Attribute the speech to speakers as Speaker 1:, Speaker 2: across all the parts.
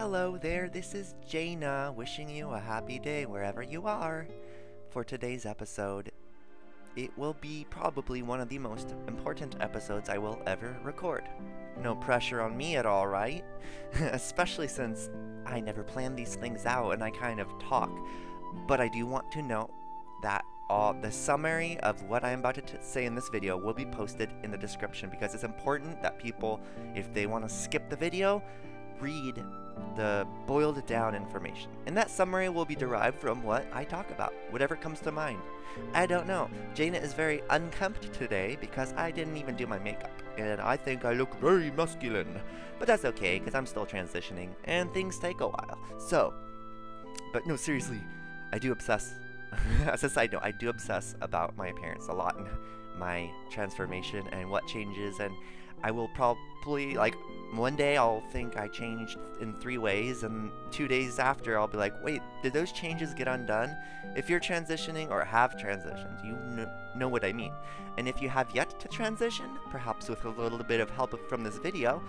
Speaker 1: Hello there, this is Jaina, wishing you a happy day wherever you are. For today's episode, it will be probably one of the most important episodes I will ever record. No pressure on me at all, right? Especially since I never plan these things out and I kind of talk. But I do want to note that the summary of what I'm about to say in this video will be posted in the description because it's important that people, if they want to skip the video, read the boiled down information. And that summary will be derived from what I talk about, whatever comes to mind. I don't know. Jaina is very unkempt today because I didn't even do my makeup. And I think I look very masculine. But that's okay because I'm still transitioning and things take a while. So, but no, seriously, I do obsess. As a side note, I do obsess about my appearance a lot and my transformation and what changes, and I will probably, like, one day I'll think I changed in 3 ways, and 2 days after I'll be like, wait, did those changes get undone? If you're transitioning or have transitioned, you know what I mean. And if you have yet to transition, perhaps with a little bit of help from this video,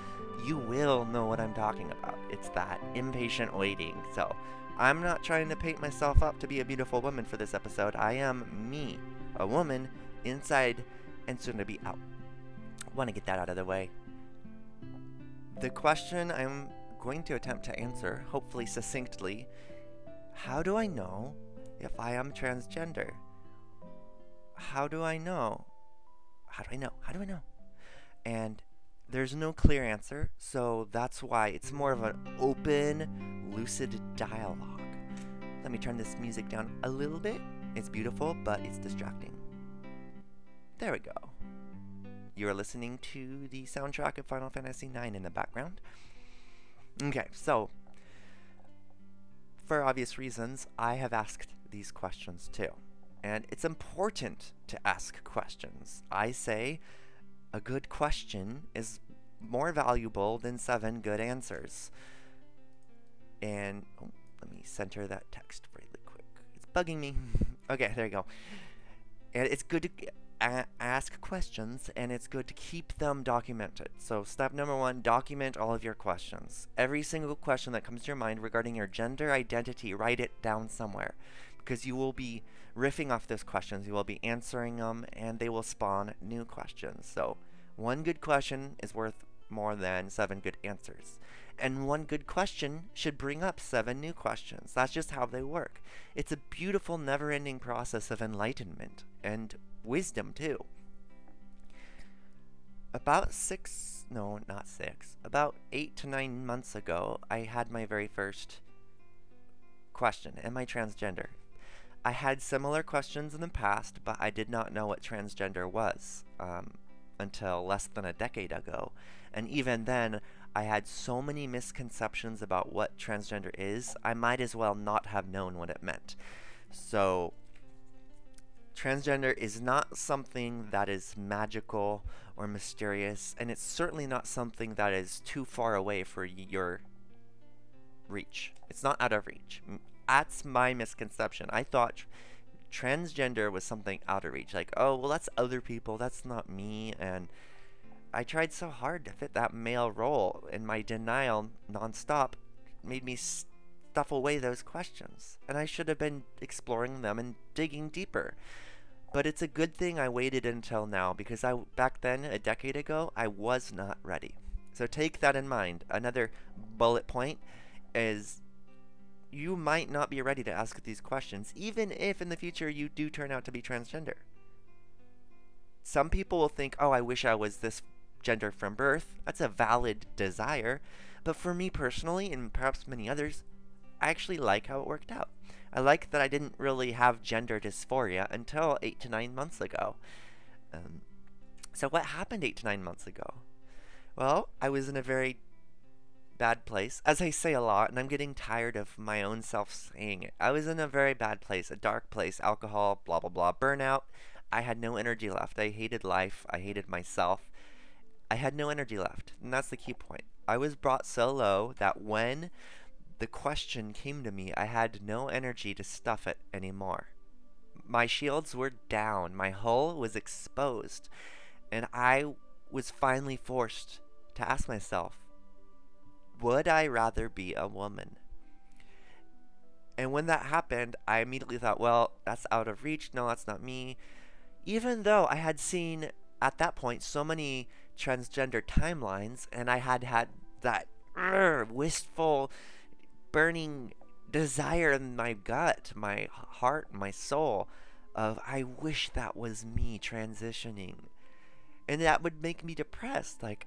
Speaker 1: you will know what I'm talking about. It's that impatient waiting. So, I'm not trying to paint myself up to be a beautiful woman for this episode. I am me, a woman, inside and soon to be out. Want to get that out of the way. The question I'm going to attempt to answer, hopefully succinctly, how do I know if I am transgender? How do I know? How do I know? How do I know? And there's no clear answer, so that's why it's more of an open, lucid dialogue. Let me turn this music down a little bit. It's beautiful, but it's distracting. There we go. You are listening to the soundtrack of Final Fantasy IX in the background. Okay, so, for obvious reasons, I have asked these questions too. And it's important to ask questions. I say a good question is more valuable than 7 good answers. And, let me center that text really quick. It's bugging me. Okay, there you go. And it's good to ask questions, and it's good to keep them documented. So step number 1, document all of your questions. Every single question that comes to your mind regarding your gender identity, write it down somewhere, because you will be riffing off those questions, you will be answering them, and they will spawn new questions. So 1 good question is worth more than 7 good answers. And 1 good question should bring up 7 new questions. That's just how they work. It's a beautiful, never-ending process of enlightenment and wisdom too. About 8 to 9 months ago, I had my very first question. Am I transgender? I had similar questions in the past, but I did not know what transgender was until less than a decade ago. And even then, I had so many misconceptions about what transgender is, I might as well not have known what it meant. So, transgender is not something that is magical or mysterious, and it's certainly not something that is too far away for your reach. It's not out of reach. That's my misconception. I thought transgender was something out of reach. Like, oh, well, that's other people, that's not me, and I tried so hard to fit that male role, and my denial nonstop made me stuff away those questions. And I should have been exploring them and digging deeper. But it's a good thing I waited until now, because back then, a decade ago, I was not ready. So take that in mind. Another bullet point is you might not be ready to ask these questions, even if in the future you do turn out to be transgender. Some people will think, oh, I wish I was this gender from birth. That's a valid desire. But for me personally, and perhaps many others, I actually like how it worked out. I like that I didn't really have gender dysphoria until 8 to 9 months ago. So what happened 8 to 9 months ago? Well, I was in a very bad place, as I say a lot, and I'm getting tired of my own self saying it. I was in a very bad place, a dark place, alcohol, blah, blah, blah, burnout. I had no energy left. I hated life. I hated myself. I had no energy left, and that's the key point. I was brought so low that when the question came to me, I had no energy to stuff it anymore. My shields were down. My hull was exposed, and I was finally forced to ask myself, would would I rather be a woman? And when that happened, I immediately thought, well, that's out of reach. No, that's not me. Even though I had seen at that point so many transgender timelines, and I had had that wistful, burning desire in my gut, my heart, my soul of I wish that was me transitioning. And that would make me depressed. Like,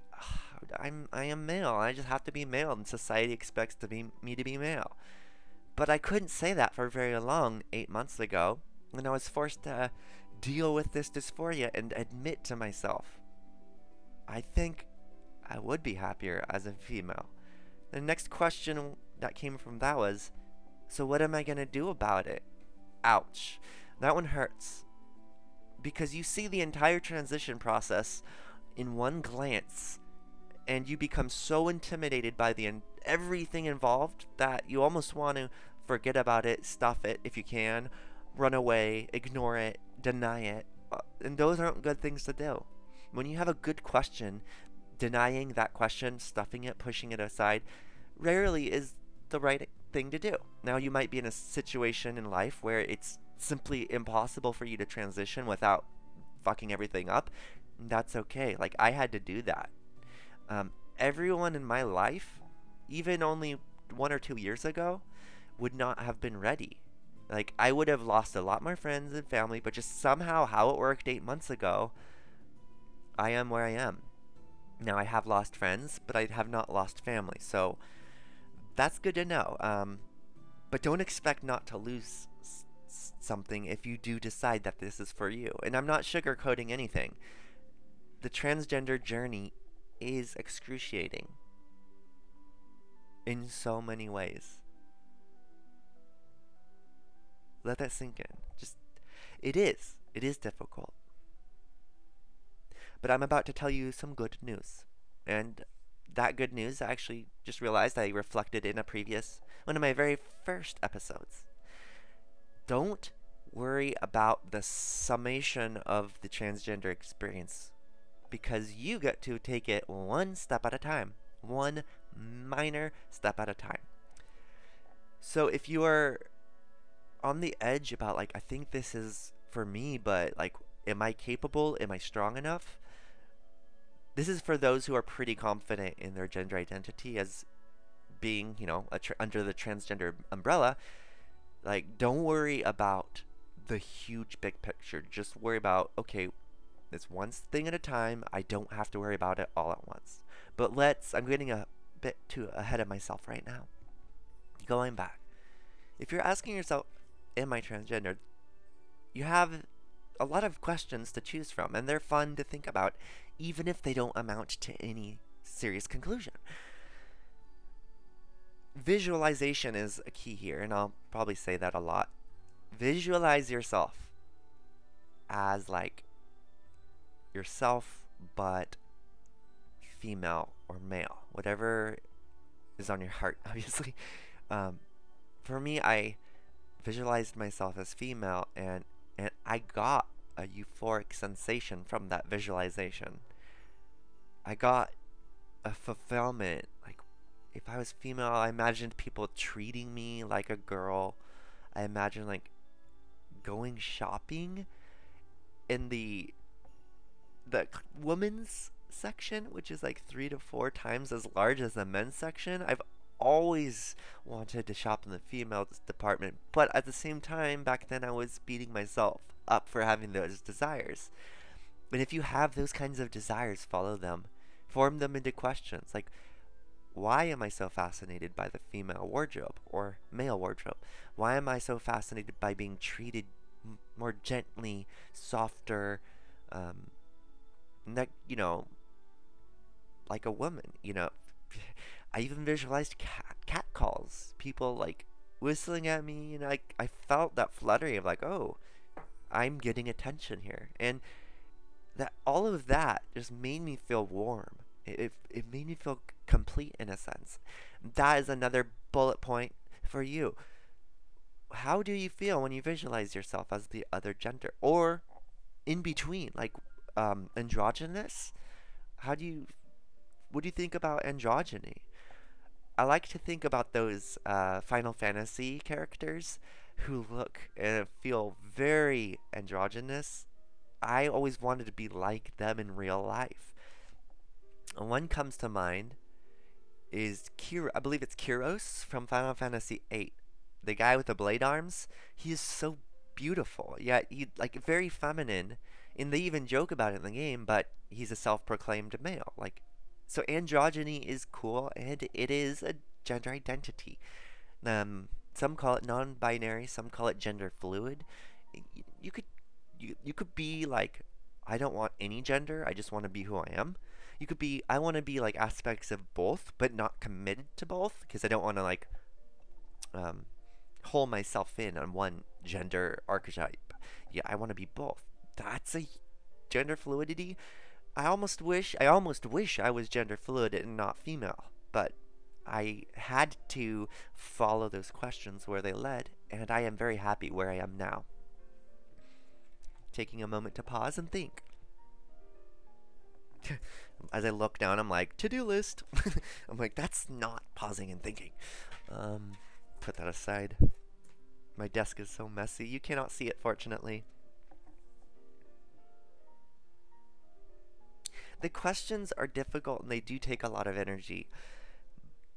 Speaker 1: I am male. I just have to be male, and society expects me to be male. But I couldn't say that for very long 8 months ago, when I was forced to deal with this dysphoria and admit to myself, I think I would be happier as a female. The next question that came from that was, so what am I going to do about it? Ouch. That one hurts. Because you see the entire transition process in one glance, and you become so intimidated by everything involved that you almost want to forget about it, stuff it if you can, run away, ignore it, deny it. And those aren't good things to do. When you have a good question, denying that question, stuffing it, pushing it aside, rarely is the right thing to do. Now, you might be in a situation in life where it's simply impossible for you to transition without fucking everything up. That's okay. Like, I had to do that. Everyone in my life, even only 1 or 2 years ago, would not have been ready. Like, I would have lost a lot more friends and family, but just somehow how it worked 8 months ago, I am where I am. Now, I have lost friends, but I have not lost family, so that's good to know. But don't expect not to lose something if you do decide that this is for you. And I'm not sugarcoating anything. The transgender journey is excruciating in so many ways. Let that sink in. It is difficult. But I'm about to tell you some good news. And that good news, I actually just realized I reflected in one of my very first episodes. Don't worry about the summation of the transgender experience, because you get to take it one step at a time. One minor step at a time. So if you are on the edge about, like, I think this is for me, but, like, am I capable? Am I strong enough? This is for those who are pretty confident in their gender identity as being, under the transgender umbrella. Like, don't worry about the huge big picture. Just worry about, okay, it's one thing at a time. I don't have to worry about it all at once. But I'm getting a bit too ahead of myself right now. Going back. If you're asking yourself, am I transgender? You have a lot of questions to choose from, and they're fun to think about, even if they don't amount to any serious conclusion. Visualization is a key here, and I'll probably say that a lot. Visualize yourself as, like, yourself, but female or male, whatever is on your heart, obviously. For me, I visualized myself as female, and I got a euphoric sensation from that visualization. I got a fulfillment. Like, if I was female, I imagined people treating me like a girl. I imagined, like, going shopping in the women's section, which is like 3 to 4 times as large as the men's section. I've always wanted to shop in the female department, but at the same time, back then I was beating myself up for having those desires. And if you have those kinds of desires, follow them. Form them into questions like, why am I so fascinated by the female wardrobe or male wardrobe? Why am I so fascinated by being treated more gently, softer, like a woman? I even visualized cat calls. People, like, whistling at me, and I felt that fluttering of, like, oh, I'm getting attention here. And that all of that just made me feel warm. It made me feel complete in a sense. That is another bullet point for you. How do you feel when you visualize yourself as the other gender? Or in between, like androgynous? What do you think about androgyny? I like to think about those Final Fantasy characters who look and feel very androgynous. I always wanted to be like them in real life. And one comes to mind is I believe it's Kyros from Final Fantasy VIII. The guy with the blade arms. He is so beautiful, yet he like very feminine. And they even joke about it in the game, but he's a self-proclaimed male. Like, so androgyny is cool, and it is a gender identity. Some call it non-binary, some call it gender fluid. You could you could be like, I don't want any gender, I just want to be who I am. You could be, I want to be like aspects of both, but not committed to both, because I don't want to like um, hole myself in on one gender archetype. Yeah, I want to be both. That's a gender fluidity. I almost wish I was gender fluid and not female, but I had to follow those questions where they led, and I am very happy where I am now. Taking a moment to pause and think. As I look down, I'm like, to-do list. I'm like, that's not pausing and thinking. Put that aside. My desk is so messy. You cannot see it, fortunately. The questions are difficult and they do take a lot of energy,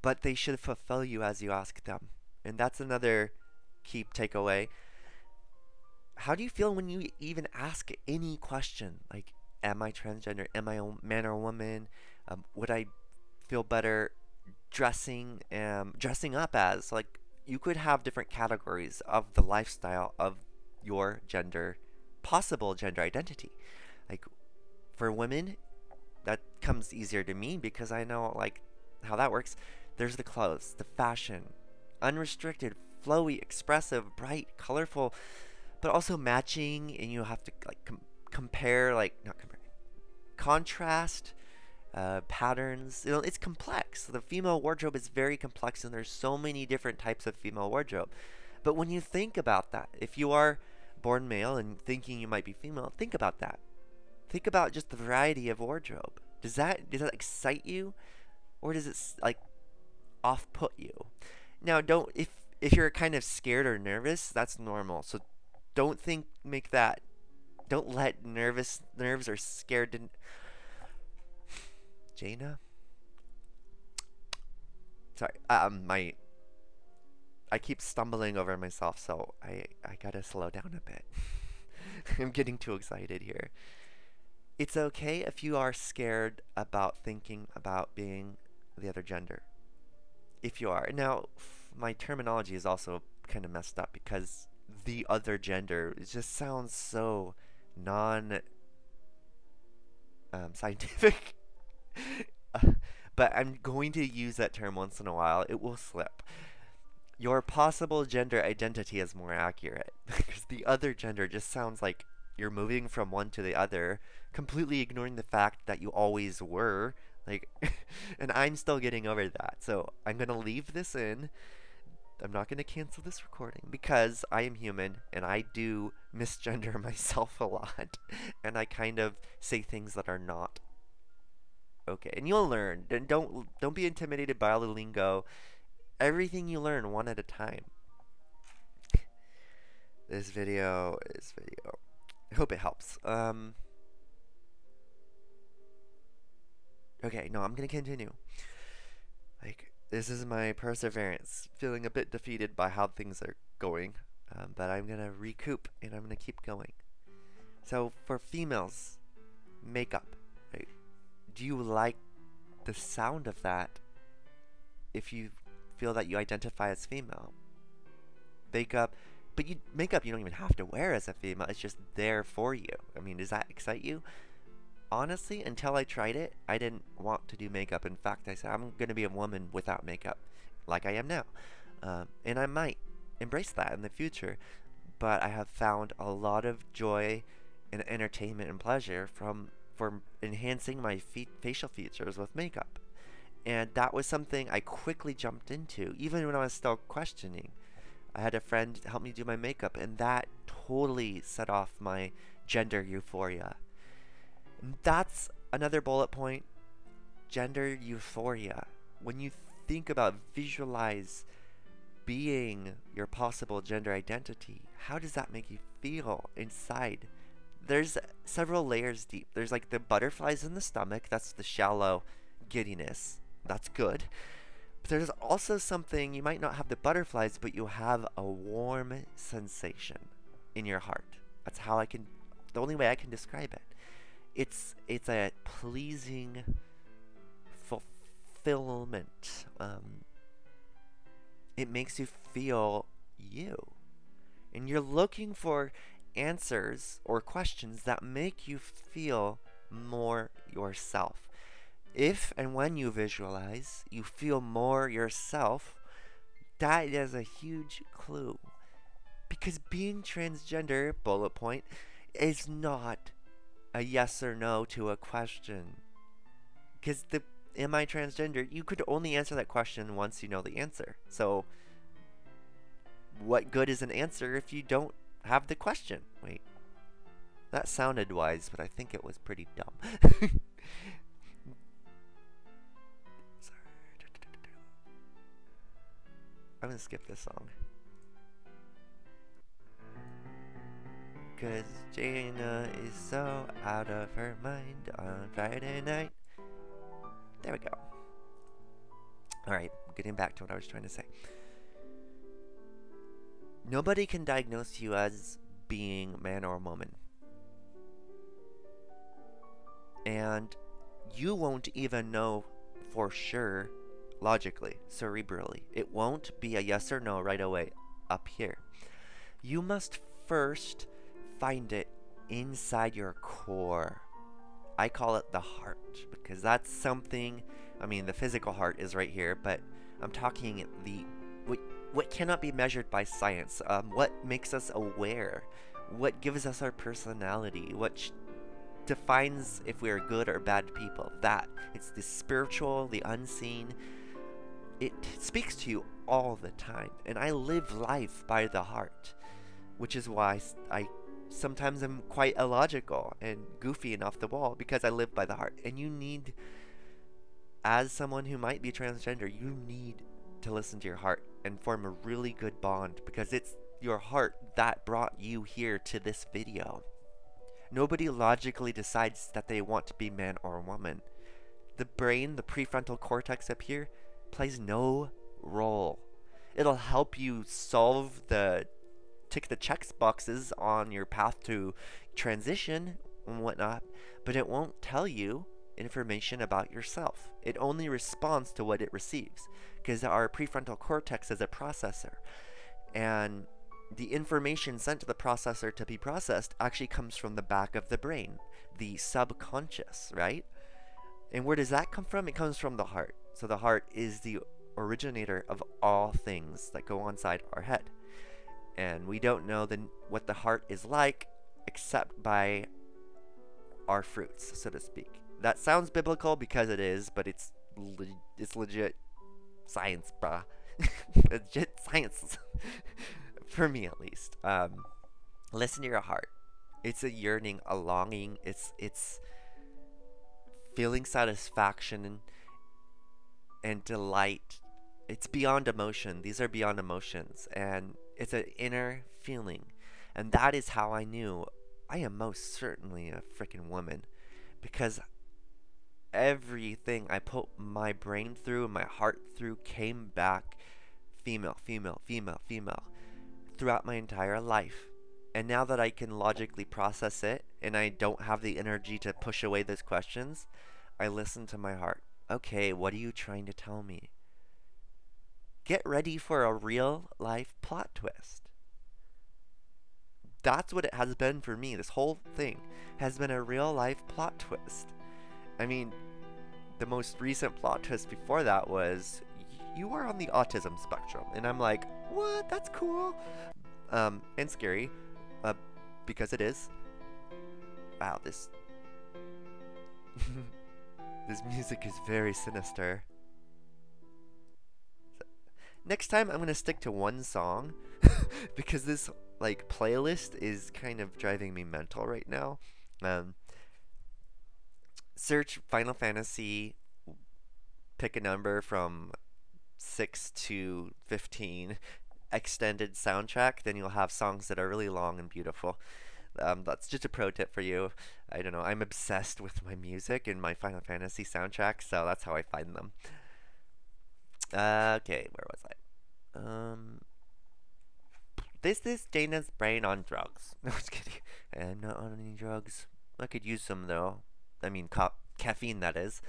Speaker 1: but they should fulfill you as you ask them. And that's another key takeaway. How do you feel when you even ask any question? Like, am I transgender? Am I a man or a woman? Would I feel better dressing up as? Like, you could have different categories of the lifestyle of your possible gender identity. Like, for women, that comes easier to me because I know like how that works. There's the clothes, the fashion, unrestricted, flowy, expressive, bright, colorful, but also matching, and you have to like compare, like not compare, contrast, patterns. You know, it's complex. The female wardrobe is very complex, and there's so many different types of female wardrobe. But when you think about that, if you are born male and thinking you might be female, think about that. Think about just the variety of wardrobe. Does that excite you, or does it like off-put you? Now, don't if you're kind of scared or nervous, that's normal. So don't don't let nerves or scared to Jaina. Sorry, I keep stumbling over myself, so I gotta slow down a bit. I'm getting too excited here. It's okay if you are scared about thinking about being the other gender. If you are. Now, my terminology is also kind of messed up because the other gender, it just sounds so non scientific. But I'm going to use that term once in a while. It will slip. Your possible gender identity is more accurate because the other gender just sounds like you're moving from one to the other, completely ignoring the fact that you always were. Like, and I'm still getting over that. So I'm going to leave this in. I'm not going to cancel this recording because I am human and I do misgender myself a lot. And I kind of say things that are not okay. And you'll learn. And don't be intimidated by all the lingo. Everything you learn one at a time. This video. I hope it helps. Okay, no, I'm gonna continue. Like, this is my perseverance. Feeling a bit defeated by how things are going. But I'm gonna recoup and I'm gonna keep going. So, for females, makeup. Right? Do you like the sound of that if you feel that you identify as female? Makeup. But makeup you don't even have to wear as a female. It's just there for you. I mean, does that excite you? Honestly, until I tried it, I didn't want to do makeup. In fact, I said, I'm going to be a woman without makeup, like I am now. And I might embrace that in the future. But I have found a lot of joy and entertainment and pleasure from enhancing my facial features with makeup. And that was something I quickly jumped into, even when I was still questioning. I had a friend help me do my makeup, and that totally set off my gender euphoria. And that's another bullet point, gender euphoria. When you think about, visualize being your possible gender identity, how does that make you feel inside? There's several layers deep. There's like the butterflies in the stomach, that's the shallow giddiness. That's good. But there's also something, you might not have the butterflies, but you have a warm sensation in your heart. That's how the only way I can describe it. It's a pleasing fulfillment. It makes you feel you. And you're looking for answers or questions that make you feel more yourself. If and when you visualize, you feel more yourself, that is a huge clue. Because being transgender, bullet point, is not a yes or no to a question. Because am I transgender? You could only answer that question once you know the answer. So, what good is an answer if you don't have the question? Wait, that sounded wise, but I think it was pretty dumb. Sorry. I'm gonna skip this song. Cause Jaina is so out of her mind on Friday night. There we go. Alright, getting back to what I was trying to say. Nobody can diagnose you as being man or woman. And you won't even know for sure logically, cerebrally. It won't be a yes or no right away up here. You must first find it inside your core. I call it the heart because that's something, I mean, the physical heart is right here, but I'm talking what cannot be measured by science, what makes us aware, what gives us our personality, what defines if we're good or bad people. That, it's the spiritual, the unseen. It speaks to you all the time, and I live life by the heart, which is why I sometimes am quite illogical and goofy and off the wall, because I live by the heart. And you need, as someone who might be transgender, you need to listen to your heart and form a really good bond, because it's your heart that brought you here to this video. Nobody logically decides that they want to be man or woman. The brain, the prefrontal cortex up here, plays no role. It'll help you tick the checks boxes on your path to transition and whatnot, but it won't tell you information about yourself. It only responds to what it receives, because our prefrontal cortex is a processor, and the information sent to the processor to be processed actually comes from the back of the brain, the subconscious, right? And where does that come from? It comes from the heart. So the heart is the originator of all things that go inside our head. And we don't know what the heart is like except by our fruits, so to speak. That sounds biblical because it is, but it's legit science, bruh. Legit science. For me, at least. Listen to your heart. It's a yearning, a longing. It's feeling satisfaction and delight. It's beyond emotion. These are beyond emotions, and it's an inner feeling. And that is how I knew I am most certainly a freaking woman, because everything I put my brain through and my heart through came back female, female, female, female throughout my entire life. And now that I can logically process it and I don't have the energy to push away those questions, I listen to my heart. Okay, what are you trying to tell me? Get ready for a real life plot twist. That's what it has been for me. This whole thing has been a real life plot twist. I mean, the most recent plot twist before that was, you are on the autism spectrum. And I'm like, what? That's cool. And scary. Because it is. Wow, this music is very sinister. Next time I'm gonna stick to one song because this playlist is kind of driving me mental right now. Search Final Fantasy, pick a number from 6 to 15 extended soundtrack, then you'll have songs that are really long and beautiful. That's just a pro tip for you. I don't know. I'm obsessed with my music and my Final Fantasy soundtrack, so that's how I find them. Okay, where was I? This is Jaina's brain on drugs. No, just kidding. I'm not on any drugs. I could use some though. I mean, caffeine, that is.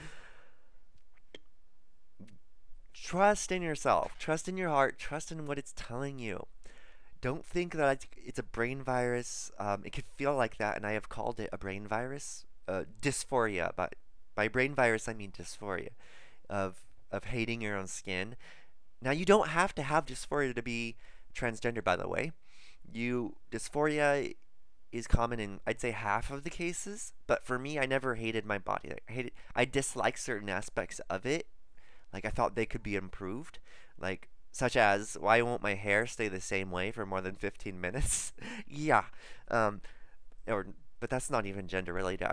Speaker 1: Trust in yourself. Trust in your heart. Trust in what it's telling you. Don't think that it's a brain virus. It could feel like that, and I have called it a brain virus. Dysphoria, but by brain virus I mean dysphoria of hating your own skin. Now you don't have to have dysphoria to be transgender, by the way. Dysphoria is common in, I'd say, half of the cases. But for me, I never hated my body. I disliked certain aspects of it. Like I thought they could be improved. Like such as, why won't my hair stay the same way for more than 15 minutes? Yeah. Um, or but that's not even gender related.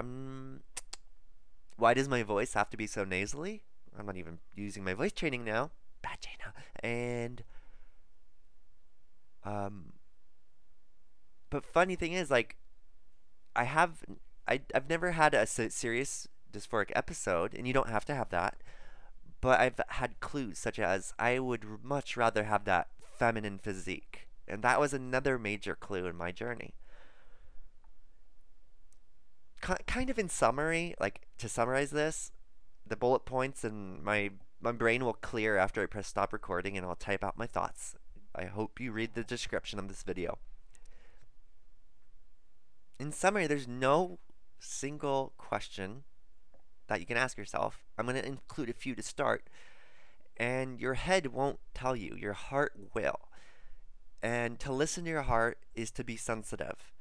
Speaker 1: Why does my voice have to be so nasally? I'm not even using my voice training now. Bad Jaina. And um, but funny thing is, like, I have I've never had a serious dysphoric episode, and you don't have to have that. But I've had clues such as I would much rather have that feminine physique, and that was another major clue in my journey. Kind of in summary, like to summarize this, the bullet points and my brain will clear after I press stop recording, and I'll type out my thoughts. I hope you read the description of this video. In summary, there's no single question that you can ask yourself. I'm going to include a few to start, and your head won't tell you, your heart will. And to listen to your heart is to be sensitive.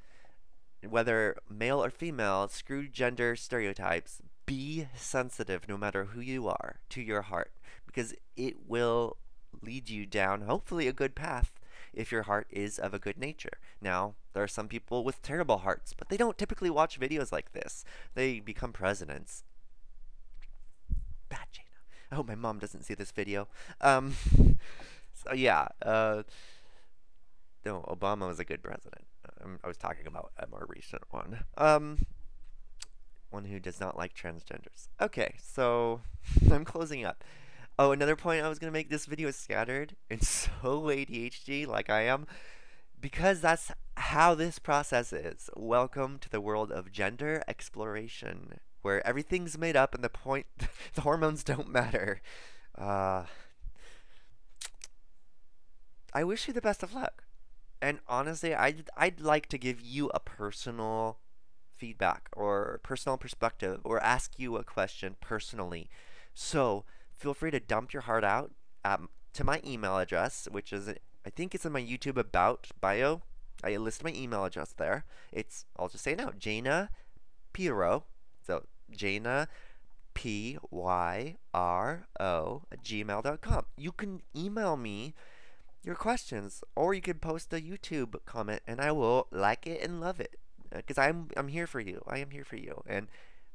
Speaker 1: Whether male or female, screw gender stereotypes. Be sensitive no matter who you are to your heart, because it will lead you down, hopefully, a good path if your heart is of a good nature. Now, there are some people with terrible hearts, but they don't typically watch videos like this. They become presidents. Bad Jaina. I hope my mom doesn't see this video. So yeah, no, Obama was a good president. I was talking about a more recent one. One who does not like transgenders. Okay, so I'm closing up. Oh, another point I was going to make, this video is scattered and so ADHD like I am, because that's how this process is. Welcome to the world of gender exploration, where everything's made up and the hormones don't matter. I wish you the best of luck. And honestly, I'd like to give you a personal feedback or personal perspective, or ask you a question personally. So feel free to dump your heart out to my email address, which is, I think it's in my YouTube about bio. I list my email address there. I'll just say it now, Jaina Pyro. So Jaina Pyro at gmail.com. You can email me your questions, or you can post a YouTube comment, and I will like it and love it, because I'm here for you. I am here for you, and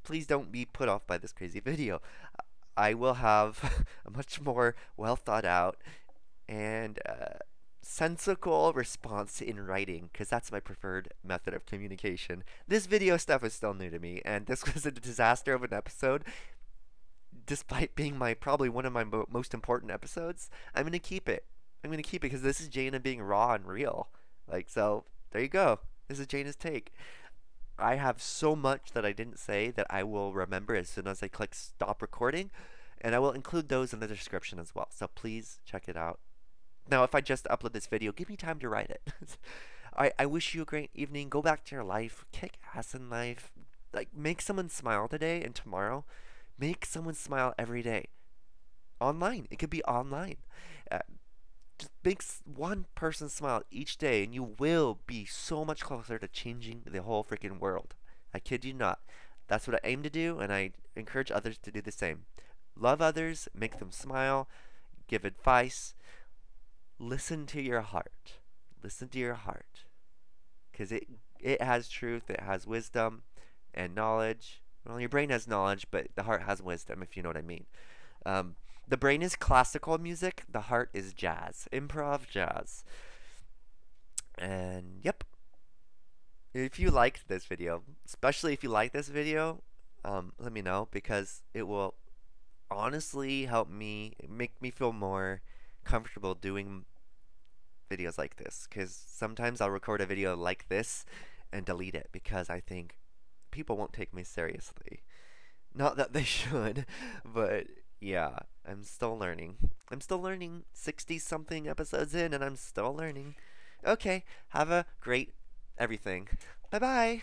Speaker 1: please don't be put off by this crazy video. I will have a much more well thought out and sensical response in writing, because that's my preferred method of communication. This video stuff is still new to me, and this was a disaster of an episode. Despite being probably one of my most important episodes, I'm gonna keep it. I'm gonna keep it because this is Jaina being raw and real. Like, so there you go. This is Jaina's take. I have so much that I didn't say that I will remember as soon as I click stop recording, and I will include those in the description as well. So please check it out. Now, if I just upload this video, give me time to write it. I wish you a great evening. Go back to your life. Kick ass in life. Like, make someone smile today and tomorrow. Make someone smile every day. Online. It could be online. Just make one person smile each day, and you will be so much closer to changing the whole freaking world. I kid you not. That's what I aim to do, and I encourage others to do the same. Love others, make them smile, give advice. Listen to your heart. Listen to your heart. Because it has truth, it has wisdom and knowledge. Well, your brain has knowledge, but the heart has wisdom, if you know what I mean. The brain is classical music, the heart is jazz. Improv jazz. And yep, if you liked this video, especially if you like this video, let me know because it will honestly help me make me feel more comfortable doing videos like this. Because sometimes I'll record a video like this and delete it because I think people won't take me seriously. Not that they should, but yeah, I'm still learning. I'm still learning 60 something episodes in, and I'm still learning. Okay, have a great everything. Bye bye.